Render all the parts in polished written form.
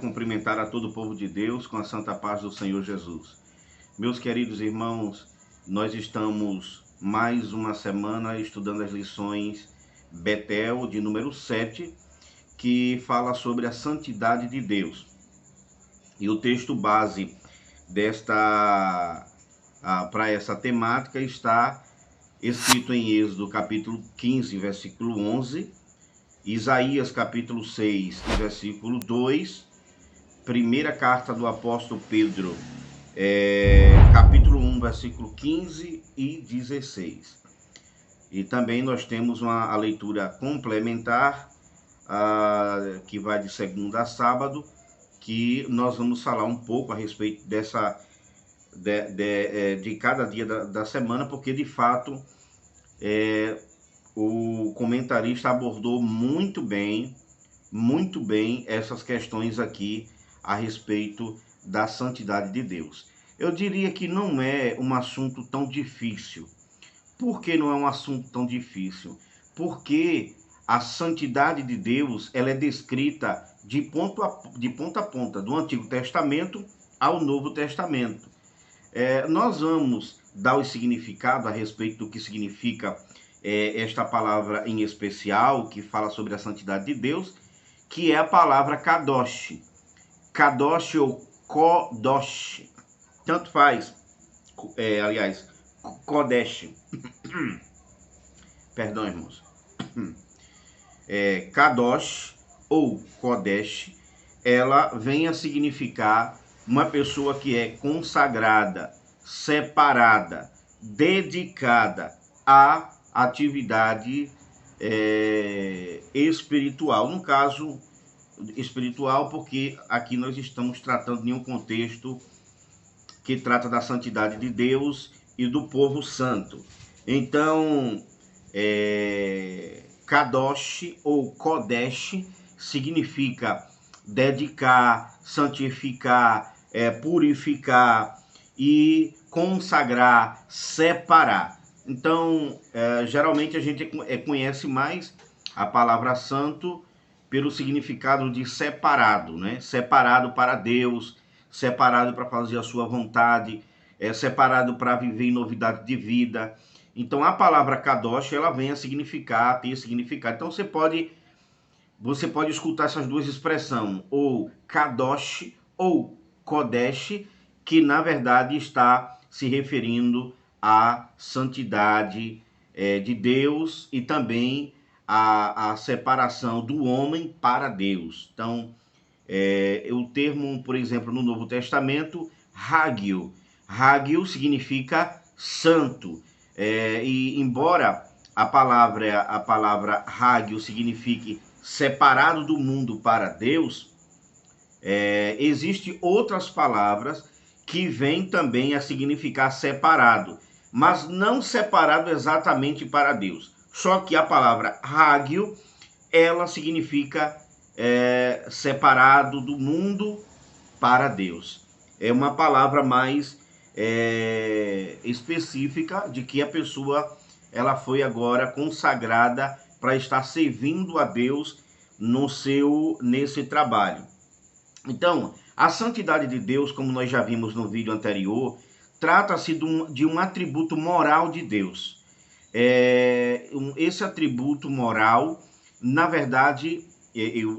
cumprimentar a todo o povo de Deus com a santa paz do Senhor Jesus. Meus queridos irmãos, nós estamos mais uma semana estudando as lições Betel de número 7, que fala sobre a santidade de Deus. E o texto base para essa temática está escrito em Êxodo capítulo 15, versículo 11, Isaías capítulo 6, versículo 2, primeira carta do apóstolo Pedro, capítulo 1, versículo 15 e 16. E também nós temos a leitura complementar, que vai de segunda a sábado, que nós vamos falar um pouco a respeito de cada dia da semana, porque de fato o comentarista abordou muito bem essas questões aqui a respeito da santidade de Deus. Eu diria que não é um assunto tão difícil. Por que não é um assunto tão difícil? Porque a santidade de Deus, ela é descrita de ponta a ponta, do Antigo Testamento ao Novo Testamento. Nós vamos dar o significado a respeito do que significa esta palavra em especial, que fala sobre a santidade de Deus, que é a palavra Kadosh. Kadosh ou Kodosh. Tanto faz, aliás, Kodesh. Perdão, irmãos. Kadosh ou Kodesh, ela vem a significar uma pessoa que é consagrada, separada, dedicada à atividade espiritual. No caso, espiritual, porque aqui nós estamos tratando de um contexto que trata da santidade de Deus e do povo santo. Então, Kadosh ou Kodesh significa dedicar, santificar, purificar e consagrar, separar. Então, geralmente a gente conhece mais a palavra santo pelo significado de separado, né? Separado para Deus, separado para fazer a sua vontade, separado para viver em novidade de vida. Então, a palavra Kadosh, ela vem a significar, ter significado. Então, você pode escutar essas duas expressões, ou Kadosh ou Kodesh, que na verdade está se referindo à santidade de Deus e também à separação do homem para Deus. Então, o termo, por exemplo, no Novo Testamento, Hagio. Hagio significa santo. E embora a palavra Hagio signifique separado do mundo para Deus, existem outras palavras que vêm também a significar separado, mas não separado exatamente para Deus. Só que a palavra Hagio, ela significa separado do mundo para Deus. É uma palavra mais específica de que a pessoa ela foi agora consagrada para estar servindo a Deus nesse trabalho. Então, a santidade de Deus, como nós já vimos no vídeo anterior, trata-se de um atributo moral de Deus. Esse atributo moral, na verdade,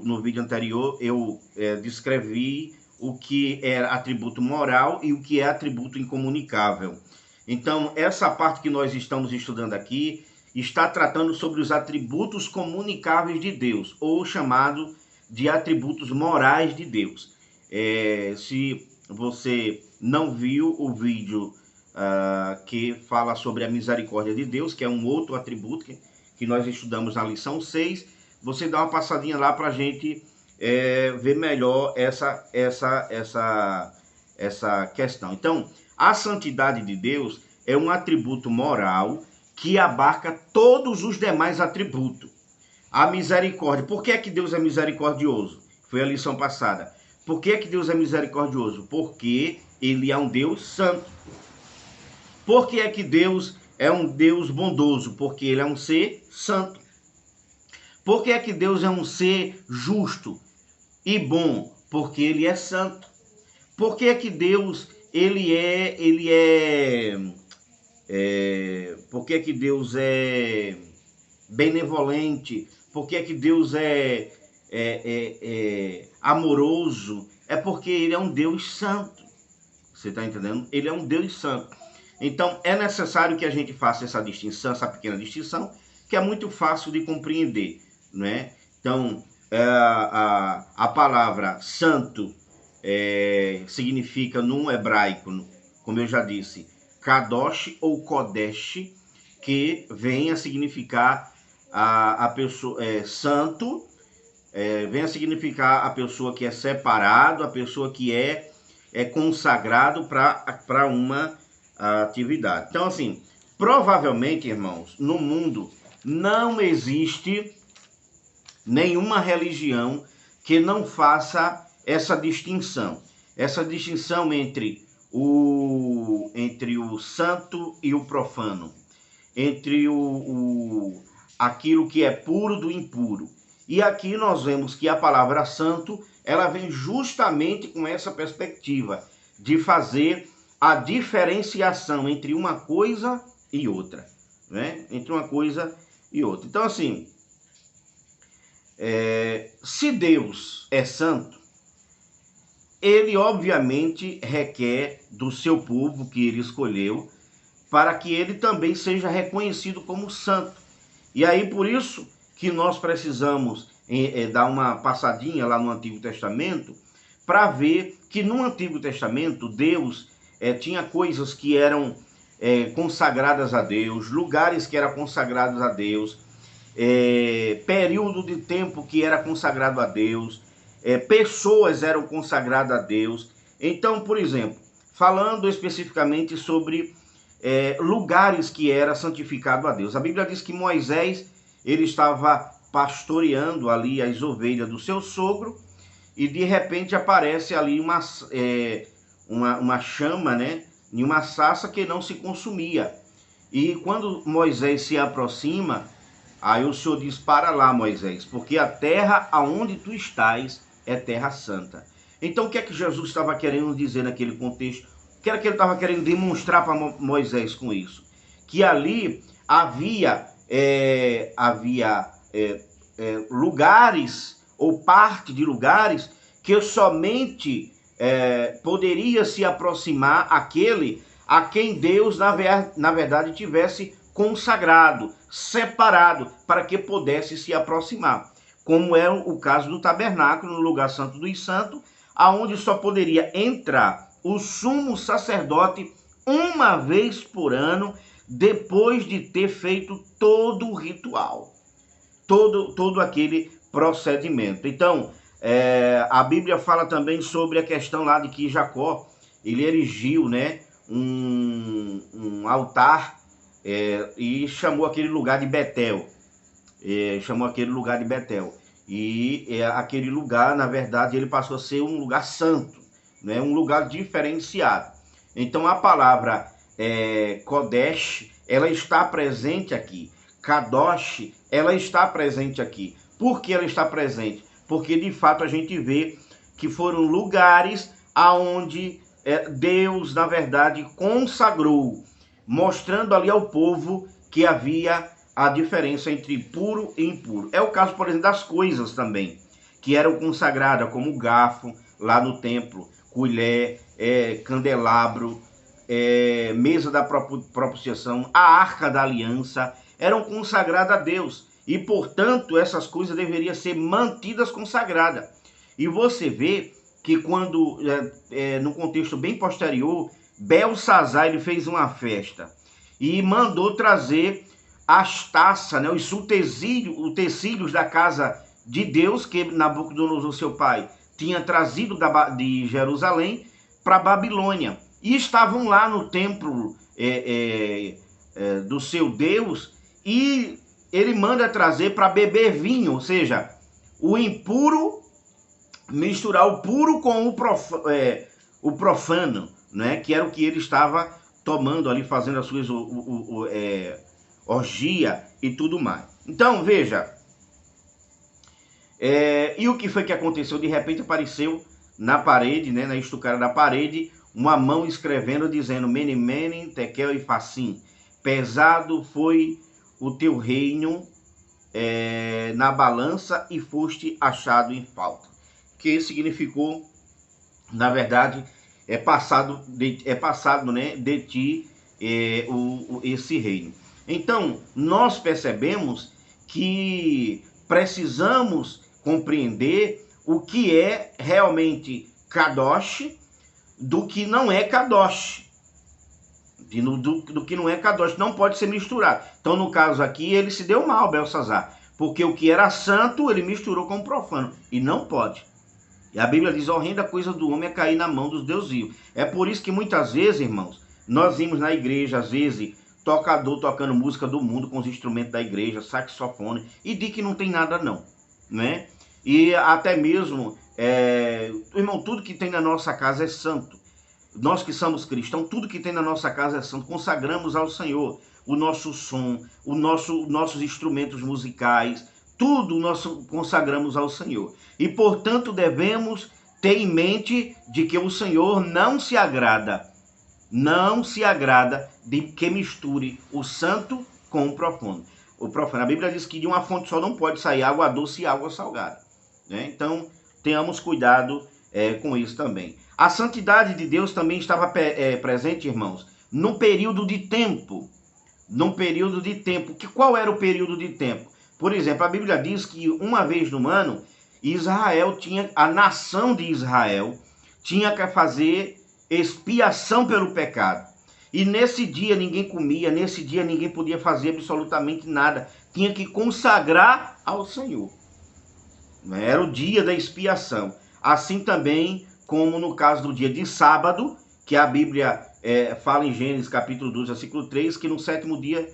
no vídeo anterior eu descrevi o que é atributo moral e o que é atributo incomunicável. Então, essa parte que nós estamos estudando aqui está tratando sobre os atributos comunicáveis de Deus, ou chamado de atributos morais de Deus. Se você não viu o vídeo que fala sobre a misericórdia de Deus, que é um outro atributo que nós estudamos na lição 6, você dá uma passadinha lá para a gente ver melhor essa questão. Então, a santidade de Deus é um atributo moral que abarca todos os demais atributos. A misericórdia. Por que é que Deus é misericordioso? Foi a lição passada. Por que é que Deus é misericordioso? Porque Ele é um Deus santo. Por que é que Deus é um Deus bondoso? Porque Ele é um ser santo. Por que é que Deus é um ser justo e bom? Porque ele é santo. Por que que Deus, por que que Deus é benevolente? Por que que Deus é amoroso? É porque ele é um Deus santo. Você está entendendo? Ele é um Deus santo. Então, é necessário que a gente faça essa distinção, essa pequena distinção, que é muito fácil de compreender, não é? Então, a palavra santo significa no hebraico, como eu já disse, kadosh ou kodesh, que vem a significar a pessoa santo, vem a significar a pessoa que é separado, a pessoa que é consagrado para uma atividade. Então, assim, provavelmente, irmãos, no mundo não existe nenhuma religião que não faça essa distinção entre o santo e o profano, entre aquilo que é puro do impuro. E aqui nós vemos que a palavra santo, ela vem justamente com essa perspectiva de fazer a diferenciação entre uma coisa e outra, né? Entre uma coisa e outra. Então, assim, se Deus é santo, ele obviamente requer do seu povo que ele escolheu para que ele também seja reconhecido como santo. E aí, por isso que nós precisamos dar uma passadinha lá no Antigo Testamento para ver que no Antigo Testamento Deus tinha coisas que eram consagradas a Deus, lugares que eram consagrados a Deus, período de tempo que era consagrado a Deus, pessoas eram consagradas a Deus. Então, por exemplo, falando especificamente sobre lugares que era santificado a Deus, a Bíblia diz que Moisés, ele estava pastoreando ali as ovelhas do seu sogro e de repente aparece ali uma chama, né, em uma sarça que não se consumia. E quando Moisés se aproxima, aí o Senhor diz: para lá, Moisés, porque a terra aonde tu estás é terra santa. Então, o que é que Jesus estava querendo dizer naquele contexto? O que era que ele estava querendo demonstrar para Moisés com isso? Que ali havia lugares, ou parte de lugares, que somente poderia se aproximar aquele a quem Deus, na verdade, tivesse consagrado, separado, para que pudesse se aproximar. Como é o caso do tabernáculo, no lugar santo dos santos, aonde só poderia entrar o sumo sacerdote uma vez por ano, depois de ter feito todo o ritual, todo aquele procedimento. Então, a Bíblia fala também sobre a questão lá de que Jacó, ele erigiu, né, um altar e chamou aquele lugar de Betel. E aquele lugar, na verdade, ele passou a ser um lugar santo, né, um lugar diferenciado. Então, a palavra Kodesh, ela está presente aqui. Kadosh, ela está presente aqui. Por que ela está presente? Porque, de fato, a gente vê que foram lugares aonde Deus, na verdade, consagrou, mostrando ali ao povo que havia a diferença entre puro e impuro. É o caso, por exemplo, das coisas também, que eram consagradas, como garfo, lá no templo, colher, candelabro, mesa da propiciação, a arca da aliança, eram consagradas a Deus. E, portanto, essas coisas deveriam ser mantidas consagradas. E você vê que quando, no contexto bem posterior, Belsazar, ele fez uma festa e mandou trazer as taças, né, os utensílios da casa de Deus, que Nabucodonosor, seu pai, tinha trazido de Jerusalém para Babilônia. E estavam lá no templo do seu Deus, e ele manda trazer para beber vinho, ou seja, o impuro misturar o puro com o profano, né? Que era o que ele estava tomando ali, fazendo as suas orgia e tudo mais. Então, veja, e o que foi que aconteceu? De repente apareceu na parede, né, na estucada da parede, uma mão escrevendo, dizendo: Mene, Mene, Tekel e Fassim. Pesado foi o teu reino na balança e foste achado em falta. Que significou, na verdade, é passado, né, de ti esse reino. Então, nós percebemos que precisamos compreender o que é realmente Kadosh do que não é Kadosh. Do que não é Kadosh, não pode ser misturado. Então, no caso aqui, ele se deu mal, Belsazar, porque o que era santo, ele misturou com o profano, e não pode. E a Bíblia diz: horrenda coisa do homem é cair na mão dos deuses vivos. É por isso que muitas vezes, irmãos, nós vimos na igreja, às vezes, tocador tocando música do mundo com os instrumentos da igreja, saxofone, e diz que não tem nada não, né? E até mesmo, irmão, tudo que tem na nossa casa é santo. Nós que somos cristãos, tudo que tem na nossa casa é santo. Consagramos ao Senhor o nosso som, nossos instrumentos musicais, tudo nós consagramos ao Senhor. E, portanto, devemos ter em mente de que o Senhor não se agrada de que misture o santo com o profano. A Bíblia diz que de uma fonte só não pode sair água doce e água salgada, né? Então, tenhamos cuidado com isso também. A santidade de Deus também estava presente, irmãos, num período de tempo. Qual era o período de tempo? Por exemplo, a Bíblia diz que uma vez no ano, a nação de Israel tinha que fazer expiação pelo pecado. E nesse dia ninguém comia, nesse dia ninguém podia fazer absolutamente nada. Tinha que consagrar ao Senhor. Era o dia da expiação. Assim também como no caso do dia de sábado, que a Bíblia fala em Gênesis capítulo 12, versículo 3, que no sétimo dia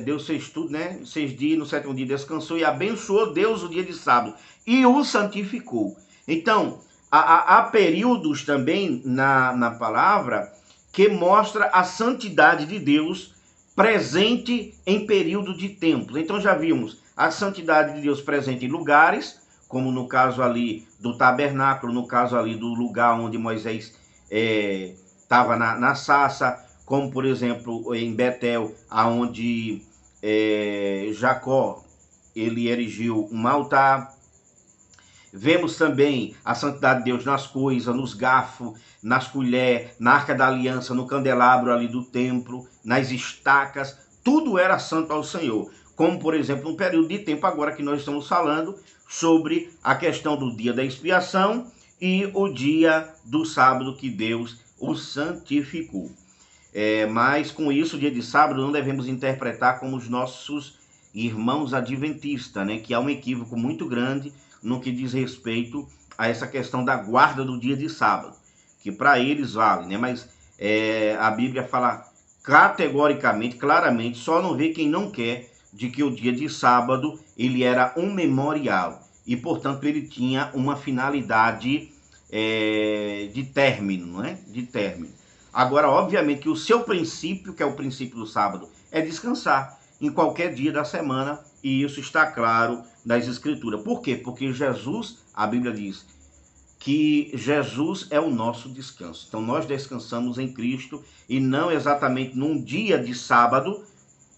Deus fez tudo, né? 6 dias, no sétimo dia descansou e abençoou Deus o dia de sábado e o santificou. Então, há períodos também na palavra que mostra a santidade de Deus presente em período de tempos. Então já vimos a santidade de Deus presente em lugares, como no caso ali do tabernáculo, no caso ali do lugar onde Moisés estava na sarça, como por exemplo em Betel, onde Jacó ele erigiu um altar. Vemos também a santidade de Deus nas coisas, nos garfos, nas colheres, na arca da aliança, no candelabro ali do templo, nas estacas, tudo era santo ao Senhor. Como, por exemplo, um período de tempo agora que nós estamos falando sobre a questão do dia da expiação e o dia do sábado que Deus o santificou. Mas com isso, o dia de sábado não devemos interpretar como os nossos irmãos adventistas, né? Que há um equívoco muito grande no que diz respeito a essa questão da guarda do dia de sábado, que para eles vale, né? Mas a Bíblia fala categoricamente, claramente, só não vê quem não quer, de que o dia de sábado ele era um memorial e, portanto, ele tinha uma finalidade de término, não é? De término. Agora, obviamente que o seu princípio, que é o princípio do sábado, é descansar em qualquer dia da semana, e isso está claro nas Escrituras. Por quê? Porque Jesus, a Bíblia diz que Jesus é o nosso descanso. Então nós descansamos em Cristo e não exatamente num dia de sábado,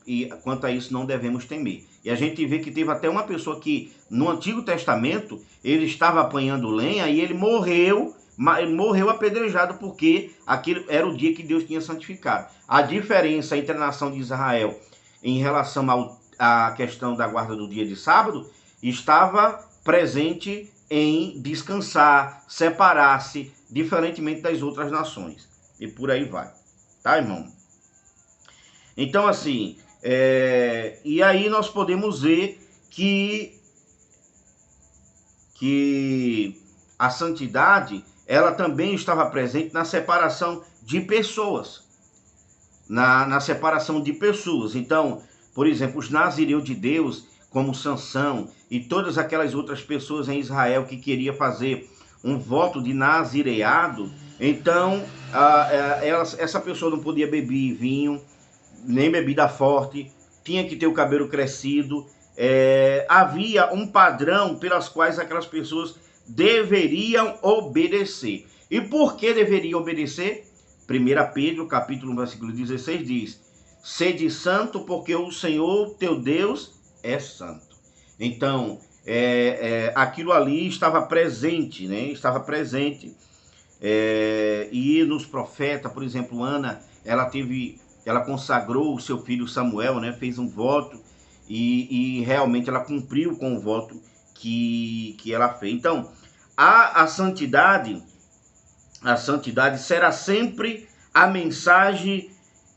e quanto a isso não devemos temer. E a gente vê que teve até uma pessoa que no Antigo Testamento ele estava apanhando lenha e ele morreu apedrejado, porque aquele era o dia que Deus tinha santificado. A diferença entre a nação de Israel em relação à questão da guarda do dia de sábado estava presente em descansar, separar-se, diferentemente das outras nações. E por aí vai. Tá, irmão? Então, assim, e aí nós podemos ver que a santidade, ela também estava presente na separação de pessoas. Na separação de pessoas. Então, por exemplo, os nazireus de Deus, como Sansão e todas aquelas outras pessoas em Israel que queria fazer um voto de nazireado, então essa pessoa não podia beber vinho, nem bebida forte, tinha que ter o cabelo crescido. Havia um padrão pelas quais aquelas pessoas deveriam obedecer. E por que deveriam obedecer? 1 Pedro, capítulo 1, versículo 16 diz: sede santo, porque o Senhor teu Deus é santo. Então, aquilo ali estava presente, né? Estava presente. E nos profetas, por exemplo, Ana, ela consagrou o seu filho Samuel, né? Fez um voto e realmente ela cumpriu com o voto que ela fez. Então, a santidade será sempre a mensagem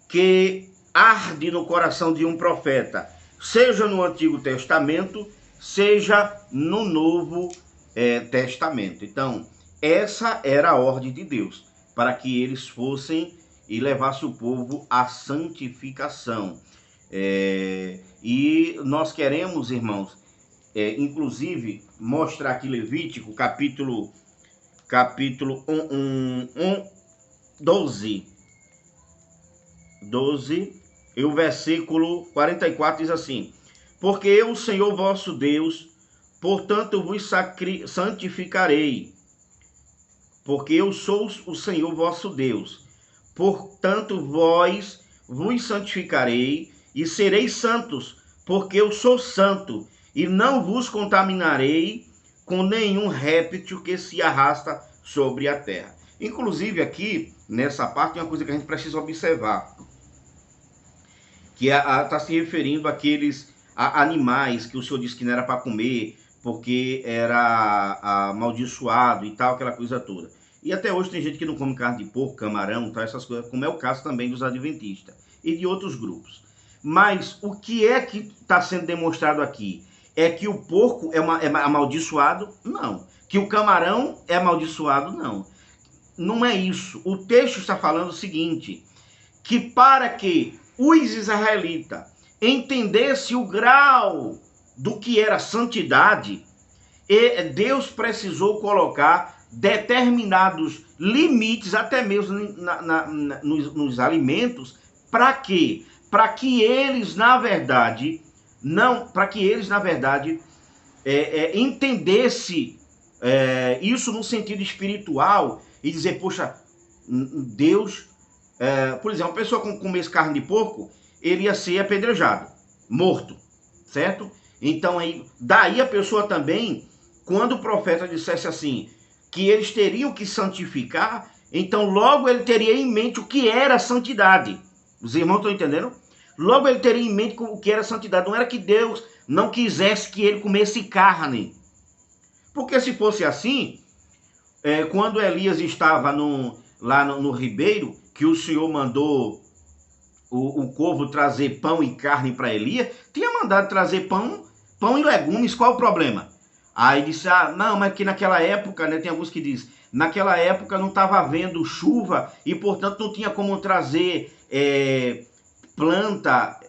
que arde no coração de um profeta, seja no Antigo Testamento, seja no Novo Testamento. Então, essa era a ordem de Deus, para que eles fossem e levassem o povo à santificação. E nós queremos, irmãos, inclusive, mostrar aqui Levítico, capítulo 12, e o versículo 44 diz assim: porque eu, Senhor vosso Deus, portanto vos santificarei, porque eu sou o Senhor vosso Deus, portanto vos santificarei e sereis santos, porque eu sou santo, e não vos contaminarei com nenhum réptil que se arrasta sobre a terra. Inclusive aqui, nessa parte, tem uma coisa que a gente precisa observar, que está se referindo àqueles animais que o Senhor disse que não era para comer, porque era amaldiçoado e tal, aquela coisa toda. E até hoje tem gente que não come carne de porco, camarão, tal, essas coisas, como é o caso também dos adventistas e de outros grupos. Mas o que é que está sendo demonstrado aqui? É que o porco é amaldiçoado? Não. Que o camarão é amaldiçoado? Não. Não é isso. O texto está falando o seguinte, que para que os israelitas entendessem o grau do que era santidade, Deus precisou colocar determinados limites, até mesmo nos alimentos, para quê? Para que eles, na verdade, entendessem isso no sentido espiritual e dizer, poxa, Deus, por exemplo, uma pessoa que comesse carne de porco, ele ia ser apedrejado, morto, certo? Então, daí a pessoa também, quando o profeta dissesse assim, que eles teriam que santificar, então logo ele teria em mente o que era santidade. Os irmãos estão entendendo? Logo ele teria em mente o que era santidade. Não era que Deus não quisesse que ele comesse carne. Porque se fosse assim, quando Elias estava lá no ribeiro, que o Senhor mandou o povo trazer pão e carne para Elias, tinha mandado trazer pão e legumes, qual o problema? Aí disse, não, mas que naquela época, né, tem alguns que dizem, naquela época não estava havendo chuva e, portanto, não tinha como trazer planta,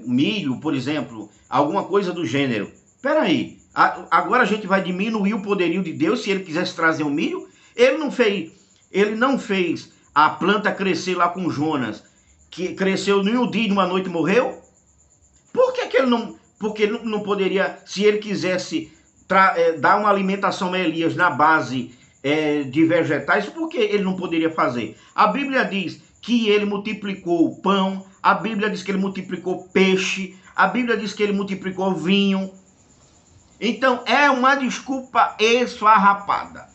milho, por exemplo, alguma coisa do gênero. Peraí, agora a gente vai diminuir o poderio de Deus se ele quisesse trazer um milho? Ele não fez a planta crescer lá com Jonas, que cresceu em um dia e numa noite morreu? Por que ele não... Porque não poderia, se ele quisesse dar uma alimentação a Elias na base de vegetais, por que ele não poderia fazer? A Bíblia diz que ele multiplicou pão, a Bíblia diz que ele multiplicou peixe, a Bíblia diz que ele multiplicou vinho. Então, é uma desculpa esfarrapada.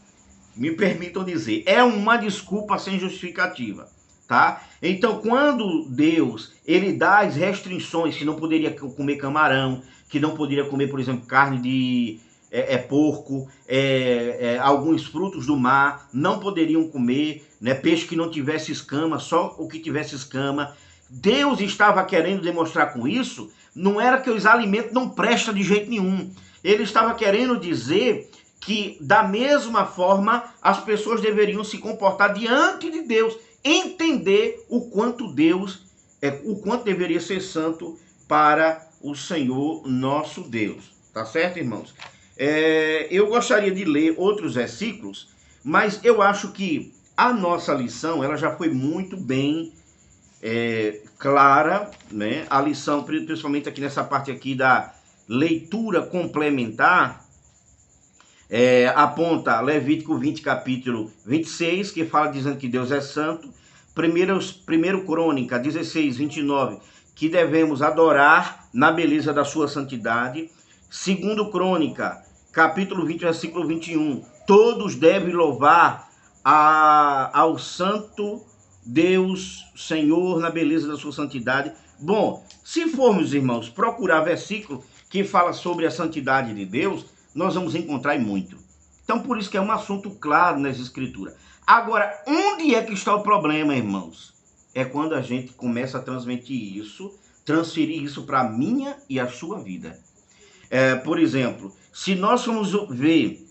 Me permitam dizer, é uma desculpa sem justificativa, tá? Então, quando Deus, ele dá as restrições, que não poderia comer camarão, que não poderia comer, por exemplo, carne de porco, alguns frutos do mar, não poderiam comer, né? Peixe que não tivesse escama, só o que tivesse escama. Deus estava querendo demonstrar com isso, não era que os alimentos não prestam de jeito nenhum. Ele estava querendo dizer que, da mesma forma, as pessoas deveriam se comportar diante de Deus, entender o quanto deveria ser santo para o Senhor nosso Deus. Tá certo, irmãos? Eu gostaria de ler outros versículos, mas eu acho que a nossa lição ela já foi muito bem clara, né? A lição, principalmente aqui nessa parte aqui da leitura complementar, aponta Levítico 20, capítulo 26, que fala dizendo que Deus é santo. Primeiro Crônica 16, 29, que devemos adorar na beleza da sua santidade. Segundo Crônica, capítulo 20, versículo 21, todos devem louvar ao santo Deus, Senhor, na beleza da sua santidade. Bom, se formos, irmãos, procurar versículo que fala sobre a santidade de Deus, nós vamos encontrar muito. Então, por isso que é um assunto claro nas Escrituras. Agora, onde é que está o problema, irmãos? É quando a gente começa a transmitir isso, transferir isso para a minha e a sua vida. Por exemplo, se nós formos ver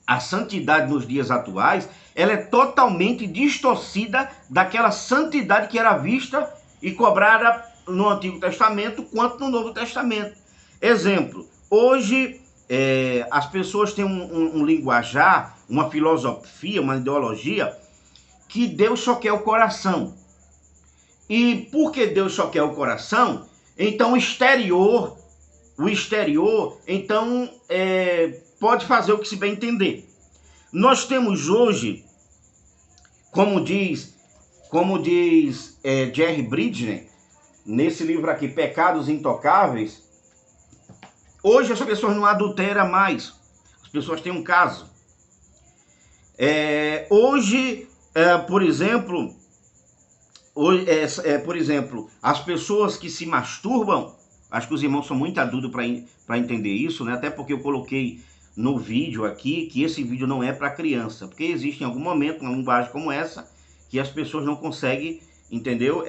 a santidade nos dias atuais, ela é totalmente distorcida daquela santidade que era vista e cobrada no Antigo Testamento quanto no Novo Testamento. Exemplo, hoje as pessoas têm um linguajar, uma filosofia, uma ideologia, que Deus só quer o coração. E porque Deus só quer o coração, então o exterior, então pode fazer o que se bem entender. Nós temos hoje, como diz Jerry Bridges, nesse livro aqui, Pecados Intocáveis, hoje as pessoas não adulteram mais, as pessoas têm um caso. Hoje, por exemplo, as pessoas que se masturbam, acho que os irmãos são muito adultos para entender isso, né? Até porque eu coloquei no vídeo aqui que esse vídeo não é para criança, porque existe em algum momento uma linguagem como essa que as pessoas não conseguem, entendeu?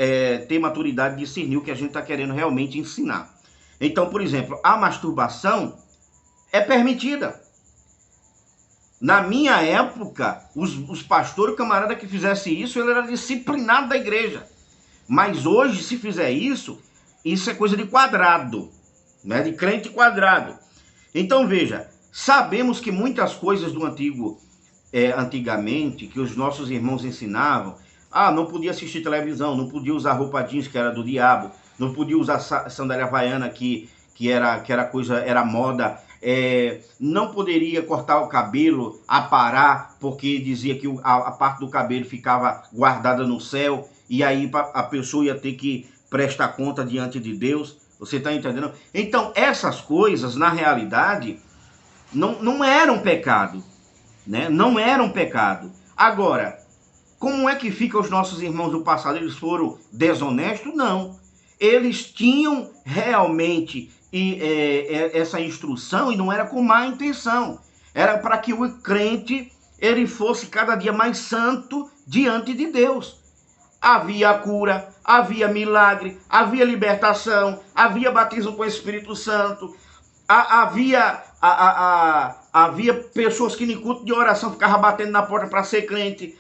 Ter maturidade de discernir o que a gente está querendo realmente ensinar. Então, por exemplo, a masturbação é permitida. Na minha época, os pastores, o camarada que fizesse isso, ele era disciplinado da igreja. Mas hoje, se fizer isso é coisa de quadrado, né? De crente quadrado. Então, veja, sabemos que muitas coisas do antigamente, que os nossos irmãos ensinavam, não podia assistir televisão, não podia usar roupa jeans, que era do diabo, não podia usar sandália havaiana, que era moda, não poderia cortar o cabelo, aparar, porque dizia que a parte do cabelo ficava guardada no céu, e aí a pessoa ia ter que prestar conta diante de Deus. Você está entendendo? Então, essas coisas, na realidade, não eram pecado, né? Não eram pecado. Agora, como é que fica os nossos irmãos do passado? Eles foram desonestos? Não. Eles tinham realmente essa instrução e não era com má intenção. Era para que o crente ele fosse cada dia mais santo diante de Deus. Havia cura, havia milagre, havia libertação, havia batismo com o Espírito Santo, havia pessoas que no culto de oração ficavam batendo na porta para ser crente.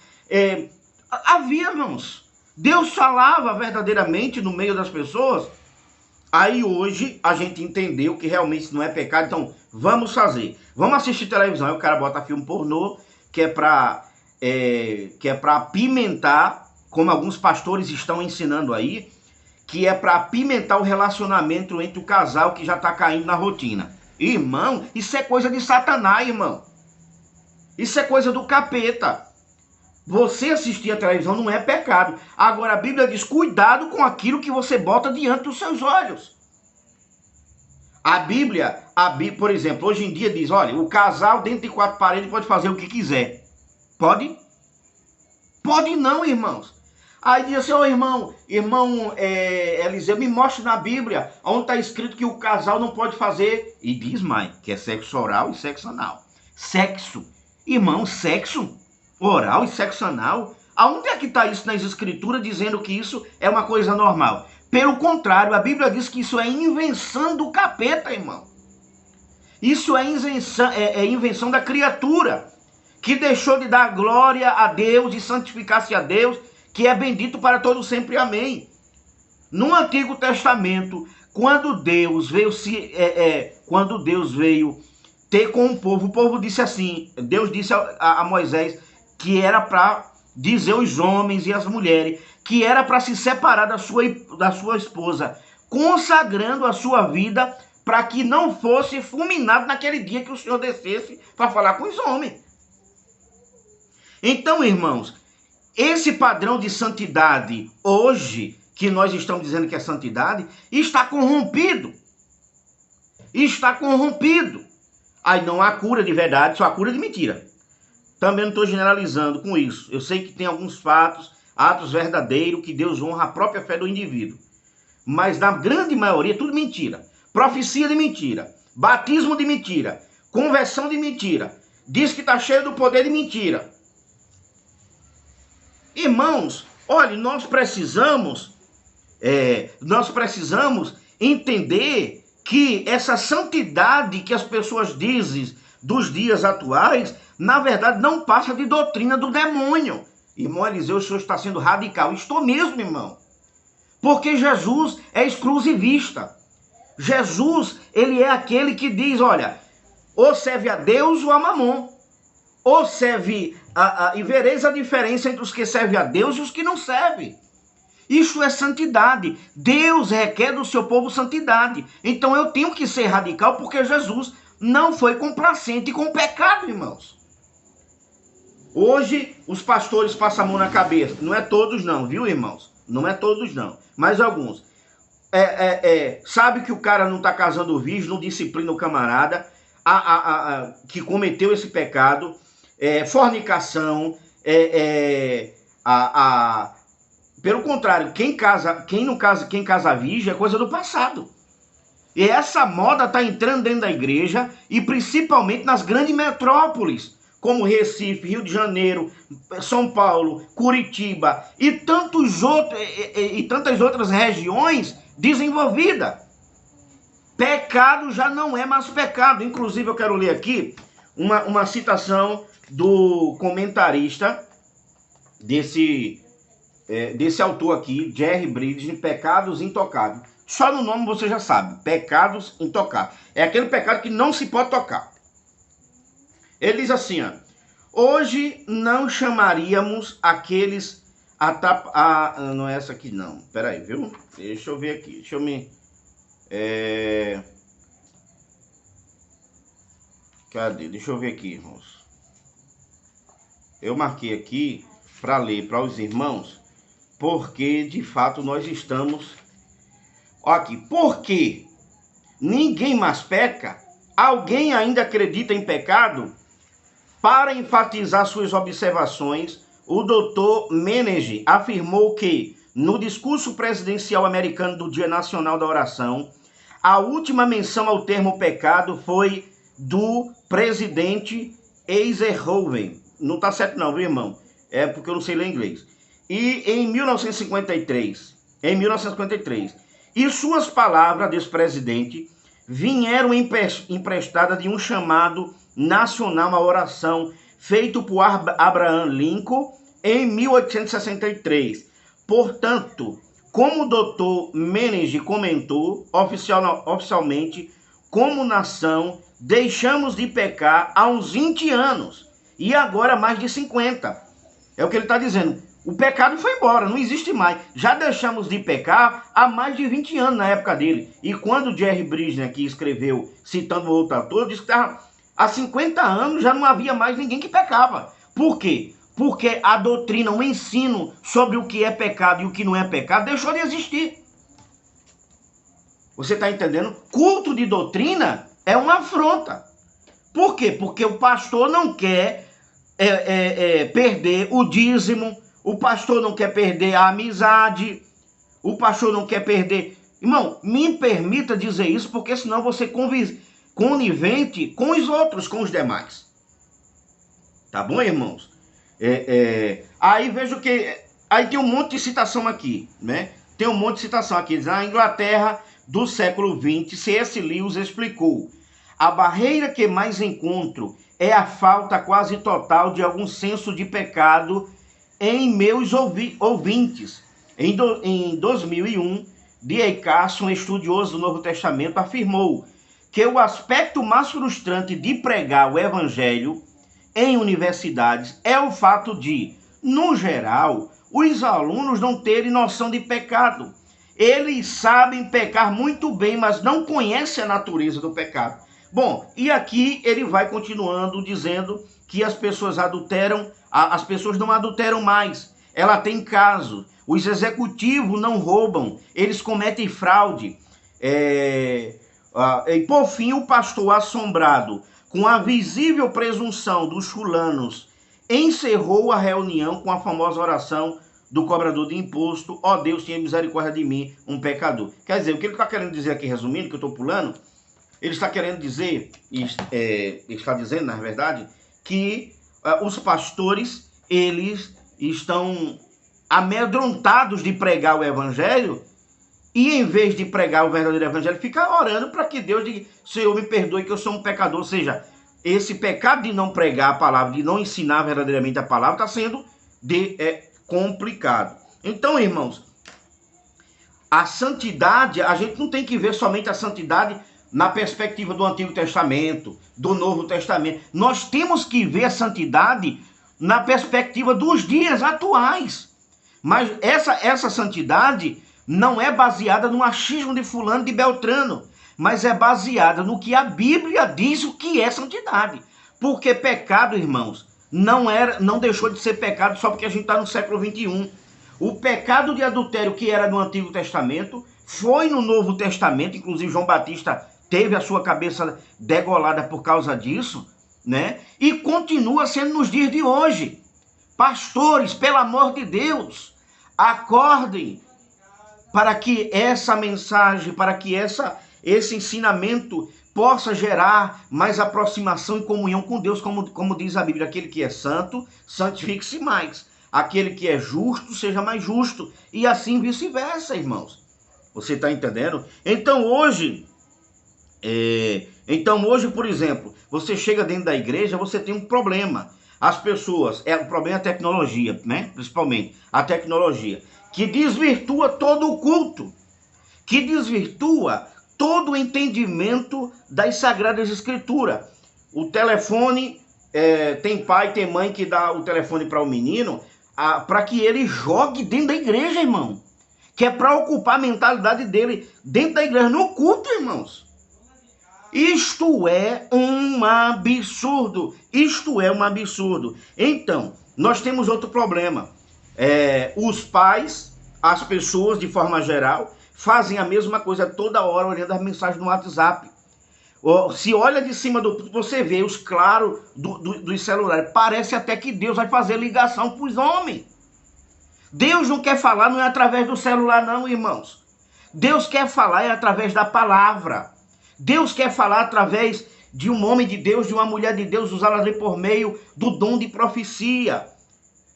Havia, irmãos. Deus falava verdadeiramente no meio das pessoas. Aí hoje a gente entendeu que realmente isso não é pecado, então vamos fazer. Vamos assistir televisão. Aí o cara bota filme pornô, que é para apimentar, como alguns pastores estão ensinando aí, que é para apimentar o relacionamento entre o casal que já está caindo na rotina. Irmão, isso é coisa de Satanás, irmão. Isso é coisa do capeta. Você assistir a televisão não é pecado. Agora a Bíblia diz, cuidado com aquilo que você bota diante dos seus olhos. A Bíblia, por exemplo, hoje em dia diz, olha, o casal dentro de 4 paredes pode fazer o que quiser. Pode? Pode não, irmãos. Aí diz assim, irmão Eliseu, me mostre na Bíblia onde está escrito que o casal não pode fazer, e diz mais, que é sexo oral e sexo anal. Sexo, irmão, sexo oral e sexo anal? Aonde é que está isso nas Escrituras dizendo que isso é uma coisa normal? Pelo contrário, a Bíblia diz que isso é invenção do capeta, irmão. Isso é invenção da criatura, que deixou de dar glória a Deus e santificar-se a Deus, que é bendito para todo sempre, amém. No Antigo Testamento, quando Deus veio ter com o povo disse assim, Deus disse a Moisés que era para dizer aos homens e às mulheres que era para se separar da sua esposa, consagrando a sua vida para que não fosse fulminado naquele dia que o Senhor descesse para falar com os homens. Então, irmãos, esse padrão de santidade hoje, que nós estamos dizendo que é santidade, está corrompido. Está corrompido. Aí não há cura de verdade, só há cura de mentira. Também não estou generalizando com isso. Eu sei que tem alguns fatos, atos verdadeiros, que Deus honra a própria fé do indivíduo. Mas na grande maioria, tudo mentira. Profecia de mentira. Batismo de mentira. Conversão de mentira. Diz que está cheio do poder de mentira. Irmãos, olha, nós precisamos entender que essa santidade que as pessoas dizem dos dias atuais, na verdade, não passa de doutrina do demônio. Irmão Eliseu, o senhor está sendo radical. Estou mesmo, irmão. Porque Jesus é exclusivista. Jesus, ele é aquele que diz, olha, ou serve a Deus ou a Mamon. Ou serve, e vereis a diferença entre os que servem a Deus e os que não servem. Isso é santidade. Deus requer do seu povo santidade. Então eu tenho que ser radical porque Jesus não foi complacente com o pecado, irmãos. Hoje os pastores passam a mão na cabeça. Não é todos não, viu, irmãos? Não é todos não, mas alguns. Sabe que o cara não está casando virgem, não disciplina o camarada que cometeu esse pecado, fornicação, pelo contrário, quem casa virgem é coisa do passado. E essa moda está entrando dentro da igreja e principalmente nas grandes metrópoles, como Recife, Rio de Janeiro, São Paulo, Curitiba e tantas outras regiões desenvolvidas. Pecado já não é mais pecado. Inclusive eu quero ler aqui uma citação do comentarista desse autor aqui, Jerry Bridges, Pecados Intocáveis. Só no nome você já sabe, pecados intocáveis. É aquele pecado que não se pode tocar. Ele diz assim, ó, hoje não chamaríamos aqueles não é essa aqui não, peraí, viu? Deixa eu ver aqui, deixa eu me... Cadê? Deixa eu ver aqui, irmãos. Eu marquei aqui para ler para os irmãos, porque de fato nós estamos... Aqui, porque ninguém mais peca, alguém ainda acredita em pecado? Para enfatizar suas observações, o Dr. Menege afirmou que, no discurso presidencial americano do Dia Nacional da Oração, a última menção ao termo pecado foi do presidente Eisenhower. Não está certo não, viu, irmão? É porque eu não sei ler inglês. E em 1953, e suas palavras desse presidente vieram emprestadas de um chamado nacional à oração feito por Abraham Lincoln em 1863. Portanto, como o Dr. Menege comentou, oficialmente, como nação, deixamos de pecar há uns 20 anos e agora mais de 50. É o que ele está dizendo. O pecado foi embora, não existe mais. Já deixamos de pecar há mais de 20 anos na época dele. E quando Jerry Bridges aqui escreveu, citando o outro autor, disse que há 50 anos já não havia mais ninguém que pecava. Por quê? Porque a doutrina, o ensino sobre o que é pecado e o que não é pecado deixou de existir. Você está entendendo? Culto de doutrina é uma afronta. Por quê? Porque o pastor não quer perder o dízimo, o pastor não quer perder a amizade, o pastor não quer perder... Irmão, me permita dizer isso, porque senão você conivente com os outros, com os demais. Tá bom, irmãos? Aí vejo que... Aí tem um monte de citação aqui, né? Tem um monte de citação aqui. Na Inglaterra do século XX, C.S. Lewis explicou: a barreira que mais encontro é a falta quase total de algum senso de pecado em meus ouvintes. Em 2001, D.A. Carson, estudioso do Novo Testamento, afirmou que o aspecto mais frustrante de pregar o evangelho em universidades é o fato de, no geral, os alunos não terem noção de pecado Eles sabem pecar muito bem, mas não conhecem a natureza do pecado. Bom, e aqui ele vai continuando dizendo que as pessoas adulteram, as pessoas não adulteram mais. Ela tem caso. Os executivos não roubam, eles cometem fraude. E por fim, o pastor, assombrado com a visível presunção dos fulanos, encerrou a reunião com a famosa oração do cobrador de imposto: ó Deus, tenha misericórdia de mim, um pecador. Quer dizer, o que ele está querendo dizer aqui, resumindo, que eu estou pulando, ele está querendo dizer, está dizendo, na verdade, que os pastores, eles estão amedrontados de pregar o evangelho, e em vez de pregar o verdadeiro evangelho, fica orando para que Deus diga: Senhor, me perdoe que eu sou um pecador. Ou seja, esse pecado de não pregar a palavra, de não ensinar verdadeiramente a palavra, está sendo complicado. Então, irmãos, a santidade, a gente não tem que ver somente a santidade na perspectiva do Antigo Testamento, do Novo Testamento. Nós temos que ver a santidade na perspectiva dos dias atuais. Mas essa santidade não é baseada no achismo de fulano, de beltrano, mas é baseada no que a Bíblia diz o que é santidade. Porque pecado, irmãos, não deixou de ser pecado só porque a gente está no século 21. O pecado de adultério que era no Antigo Testamento foi no Novo Testamento. Inclusive João Batista teve a sua cabeça degolada por causa disso, né? E continua sendo nos dias de hoje. Pastores, pelo amor de Deus, acordem para que essa mensagem, para que esse ensinamento possa gerar mais aproximação e comunhão com Deus, como diz a Bíblia: aquele que é santo, santifique-se mais. Aquele que é justo, seja mais justo. E assim vice-versa, irmãos. Você está entendendo? Então hoje, por exemplo, você chega dentro da igreja, você tem um problema. As pessoas, o problema é a tecnologia, né? Principalmente a tecnologia, que desvirtua todo o culto, que desvirtua todo o entendimento das Sagradas Escrituras. O telefone, tem pai, tem mãe que dá o telefone para o menino para que ele jogue dentro da igreja, irmão. Que é para ocupar a mentalidade dele dentro da igreja, no culto, irmãos. Isto é um absurdo. Isto é um absurdo. Então, nós temos outro problema. Os pais, as pessoas de forma geral, fazem a mesma coisa toda hora, olhando as mensagens no WhatsApp. Se olha de cima você vê os claros dos celulares. Parece até que Deus vai fazer ligação para os homens. Deus não quer falar, não é através do celular não, irmãos. Deus quer falar através da palavra. Deus quer falar através de um homem de Deus, de uma mulher de Deus, usá-la ali por meio do dom de profecia.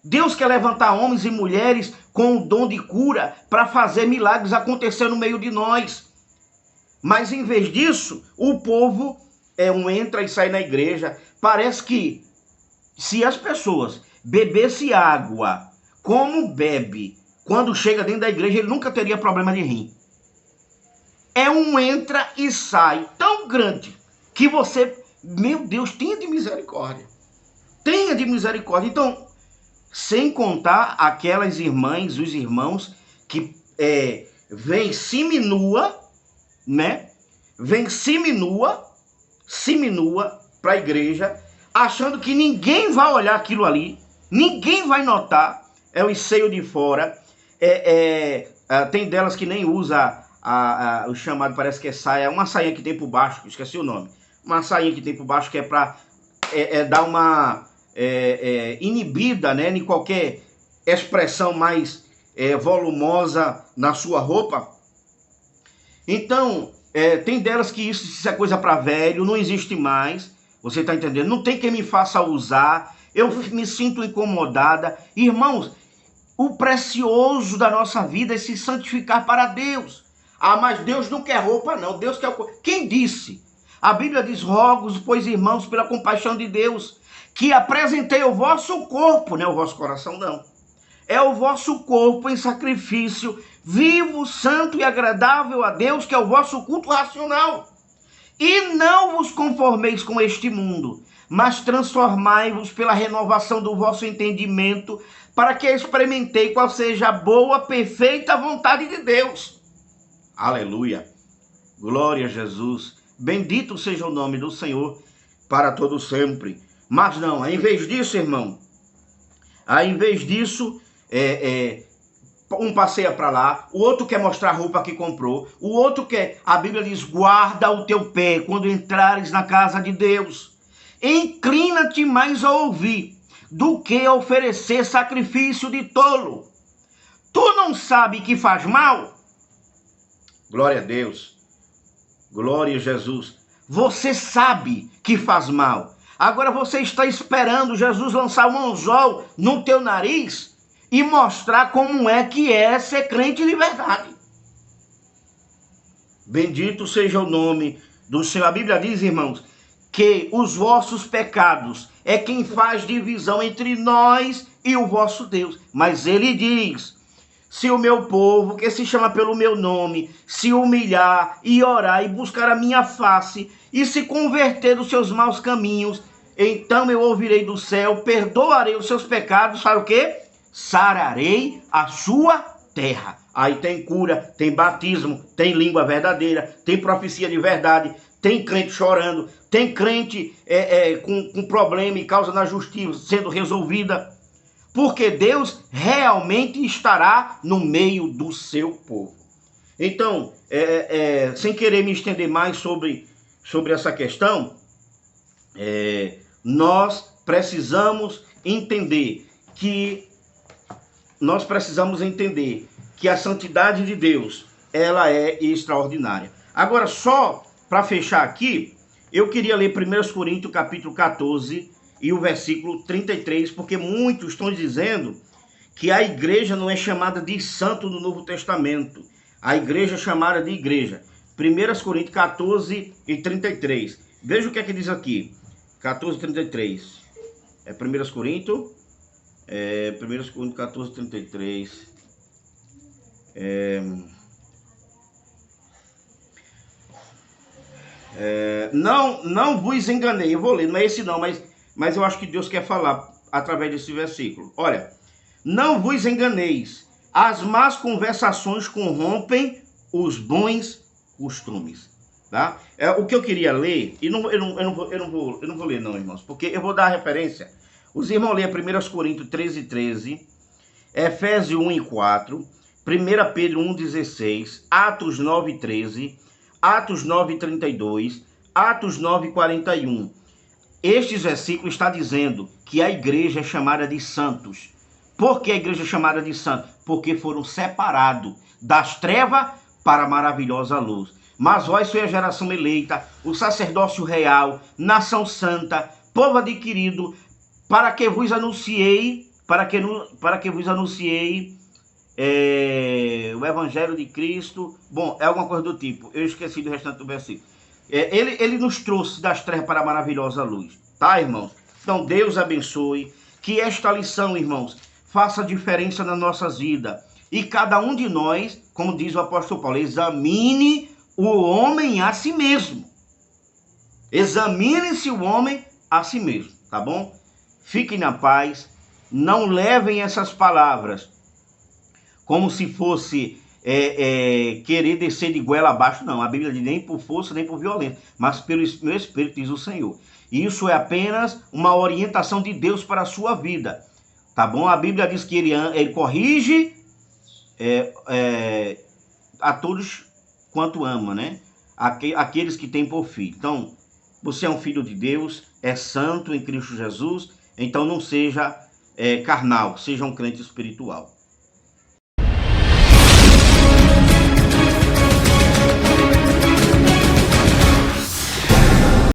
Deus quer levantar homens e mulheres com o dom de cura para fazer milagres acontecer no meio de nós. Mas em vez disso, o povo entra e sai na igreja. Parece que se as pessoas bebessem água como bebe quando chega dentro da igreja, ele nunca teria problema de rim. É um entra e sai tão grande que você, meu Deus, tenha de misericórdia. Tenha de misericórdia. Então, sem contar aquelas irmãs, os irmãos que vêm seminua, né? Vem seminua para a igreja, achando que ninguém vai olhar aquilo ali, ninguém vai notar. É o seio de fora. Tem delas que nem usa o chamado, parece que é saia, uma sainha que tem por baixo, esqueci o nome. Uma sainha que tem por baixo que é para dar uma inibida, né, em qualquer expressão mais volumosa na sua roupa. Então, tem delas que isso é coisa para velho, não existe mais. Você está entendendo? Não tem quem me faça usar. Eu me sinto incomodada. Irmãos, o precioso da nossa vida é se santificar para Deus. Mas Deus não quer roupa, não. Deus quer... Quem disse? A Bíblia diz: rogo-vos, pois, irmãos, pela compaixão de Deus, que apresentei o vosso corpo, não é o vosso coração, não. É o vosso corpo em sacrifício vivo, santo e agradável a Deus, que é o vosso culto racional. E não vos conformeis com este mundo, mas transformai-vos pela renovação do vosso entendimento, para que experimentei qual seja a boa, perfeita vontade de Deus. Aleluia. Glória a Jesus. Bendito seja o nome do Senhor para todo sempre. Mas não, em vez disso, irmão, um passeia para lá, o outro quer mostrar a roupa que comprou, o outro quer, a Bíblia diz, guarda o teu pé quando entrares na casa de Deus. Inclina-te mais a ouvir do que a oferecer sacrifício de tolo. Tu não sabe que faz mal? Glória a Deus. Glória a Jesus. Você sabe que faz mal. Agora você está esperando Jesus lançar um anzol no teu nariz e mostrar como é que é ser crente de verdade. Bendito seja o nome do Senhor. A Bíblia diz, irmãos, que os vossos pecados é quem faz divisão entre nós e o vosso Deus. Mas ele diz, se o meu povo, que se chama pelo meu nome, se humilhar e orar e buscar a minha face e se converter dos seus maus caminhos, então eu ouvirei do céu, perdoarei os seus pecados, para o quê? Sararei a sua terra. Aí tem cura, tem batismo, tem língua verdadeira, tem profecia de verdade, tem crente chorando, tem crente com problema e causa na justiça sendo resolvida. Porque Deus realmente estará no meio do seu povo. Então, sem querer me estender mais sobre essa questão, nós precisamos entender que a santidade de Deus, ela é extraordinária. Agora, só para fechar aqui, eu queria ler 1 Coríntios capítulo 14 e o versículo 33, porque muitos estão dizendo que a igreja não é chamada de santo no Novo Testamento. A igreja é chamada de igreja. 1 Coríntios 14 e 33. Veja o que é que diz aqui. 14 e 33. 1 Coríntios 14 e 33. Não vos enganei. Eu vou ler, não é esse não, mas eu acho que Deus quer falar através desse versículo. Olha, não vos enganeis, as más conversações corrompem os bons costumes. Tá? O que eu queria ler, e eu não vou ler não, irmãos, porque eu vou dar a referência. Os irmãos lêem 1 Coríntios 13, 13, Efésios 1 e 4, 1 Pedro 1, 16, Atos 9, 13, Atos 9, 32, Atos 9, 41. Estes versículos está dizendo que a igreja é chamada de santos. Por que a igreja é chamada de santos? Porque foram separados das trevas para a maravilhosa luz. Mas vós sois a geração eleita, o sacerdócio real, nação santa, povo adquirido, para que vos anunciei, o evangelho de Cristo. Bom, é alguma coisa do tipo. Eu esqueci do restante do versículo. Ele nos trouxe das trevas para a maravilhosa luz. Tá, irmãos? Então, Deus abençoe. Que esta lição, irmãos, faça diferença nas nossas vidas. E cada um de nós, como diz o apóstolo Paulo, examine o homem a si mesmo. Examine-se o homem a si mesmo, tá bom? Fiquem na paz. Não levem essas palavras como se fosse querer descer de goela abaixo, não. A Bíblia diz nem por força, nem por violência, mas pelo meu Espírito, diz o Senhor. E isso é apenas uma orientação de Deus para a sua vida, tá bom? A Bíblia diz que ele corrige a todos quanto ama, né? Aqueles que têm por filho. Então, você é um filho de Deus, é santo em Cristo Jesus, então não seja carnal, seja um crente espiritual.